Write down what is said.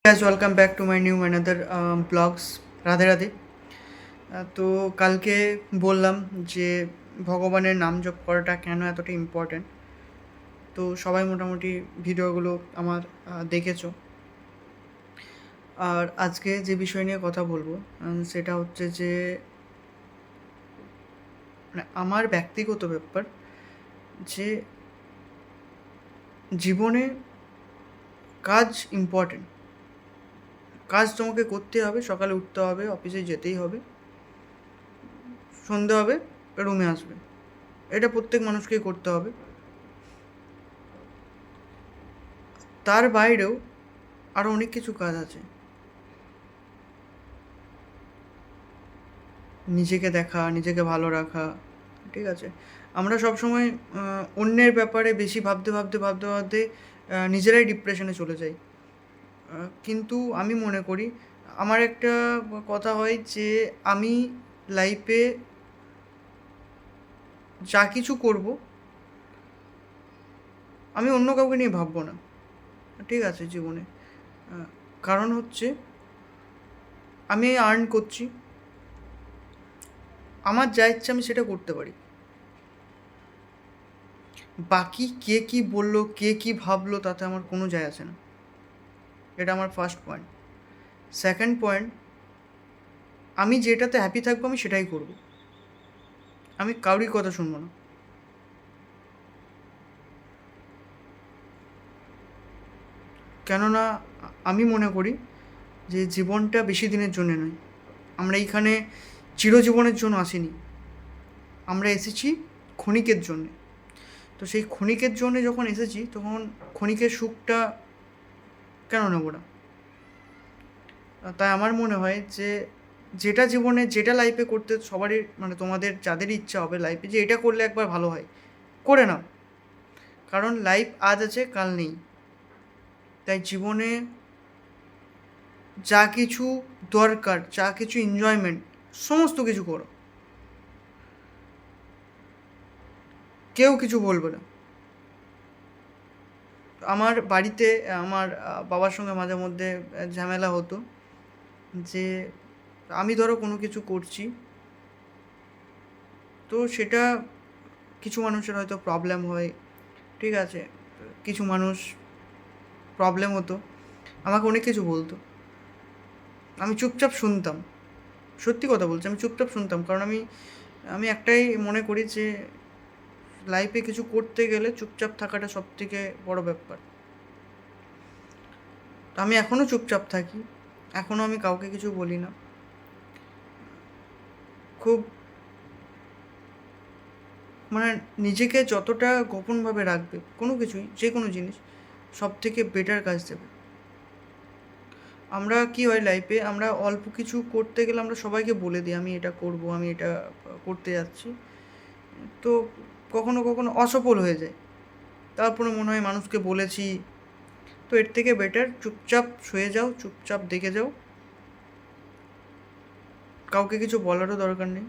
guys, welcome back to my new another blogs. Radhe Radhe. তো কালকে বললাম যে ভগবানের নাম জপ করাটা কেন এতটা ইম্পর্ট্যান্ট। তো সবাই মোটামুটি ভিডিওগুলো আমার দেখেছো। আর আজকে যে বিষয় নিয়ে কথা বলবো সেটা হচ্ছে যে মানে আমার ব্যক্তিগত ব্যাপার, যে জীবনে কাজ ইম্পর্ট্যান্ট। কাজ তোমাকে করতে হবে, সকালে উঠতে হবে, অফিসে যেতেই হবে, সন্ধে হবে, রুমে আসবে। এটা প্রত্যেক মানুষকেই করতে হবে। তার বাইরেও আরও অনেক কিছু কাজ আছে। নিজেকে দেখা, নিজেকে ভালো রাখা, ঠিক আছে? আমরা সবসময় অন্যের ব্যাপারে বেশি ভাবতে নিজেরাই ডিপ্রেশনে চলে যাই। কিন্তু আমি মনে করি, আমার একটা কথা হয় যে আমি লাইফে যা কিছু করব আমি অন্য কাউকে নিয়ে ভাববো না, ঠিক আছে? জীবনে কারণ হচ্ছে আমি আর্ন করছি, আমার যা ইচ্ছা আমি সেটা করতে পারি। বাকি কে কী বললো, কে কী ভাবলো, তাতে আমার কোনো যায় আসে না। এটা আমার ফার্স্ট পয়েন্ট। সেকেন্ড পয়েন্ট, আমি যেটাতে হ্যাপি থাকবো আমি সেটাই করব। আমি কারোরই কথা শুনবো না। কেননা আমি মনে করি যে জীবনটা বেশি দিনের জন্য নয়। আমরা এইখানে চিরজীবনের জন্য আসিনি, আমরা এসেছি ক্ষণিকের জন্যে। তো সেই ক্ষণিকের জন্যে যখন এসেছি, তখন ক্ষণিকের সুখটা কেন নেবো না? তাই আমার মনে হয় যে যেটা জীবনে, যেটা লাইফে করতে সবারই, মানে তোমাদের যাদেরই ইচ্ছা হবে লাইফে যে এটা করলে একবার ভালো হয়, করে নাও। কারণ লাইফ আজ আছে, কাল নেই। তাই জীবনে যা কিছু দরকার, যা কিছু এনজয়মেন্ট, সমস্ত কিছু করো, কেউ কিছু বলবে না। আমার বাড়িতে আমার বাবার সঙ্গে মাঝে মধ্যে ঝামেলা হতো যে আমি ধরো কোনো কিছু করছি, তো সেটা কিছু মানুষের হয়তো প্রবলেম হয়, ঠিক আছে? কিছু মানুষ প্রবলেম হতো, আমাকে অনেক কিছু বলতো, আমি চুপচাপ শুনতাম। সত্যি কথা বলছি, আমি চুপচাপ শুনতাম। কারণ আমি আমি একটাই মনে করি যে লাইফে কিছু করতে গেলে চুপচাপ থাকাটা সবথেকে বড় ব্যাপার। তো আমি এখনও চুপচাপ থাকি, এখনও আমি কাউকে কিছু বলি না। খুব মানে নিজেকে যতটা গোপনভাবে রাখবে কোনো কিছুই, যে কোনো জিনিস, সবথেকে বেটার কাজ দেবে। আমরা কী হয় লাইফে, আমরা অল্প কিছু করতে গেলে আমরা সবাইকে বলে দিই আমি এটা করব, আমি এটা করতে যাচ্ছি। তো কখনো কখনো অসফল হয়ে যায়, তারপরে মনে হয় মানুষকে বলেছি। তো এর থেকে বেটার চুপচাপ শুয়ে যাও, চুপচাপ দেখে যাও, কাউকে কিছু বলারও দরকার নেই।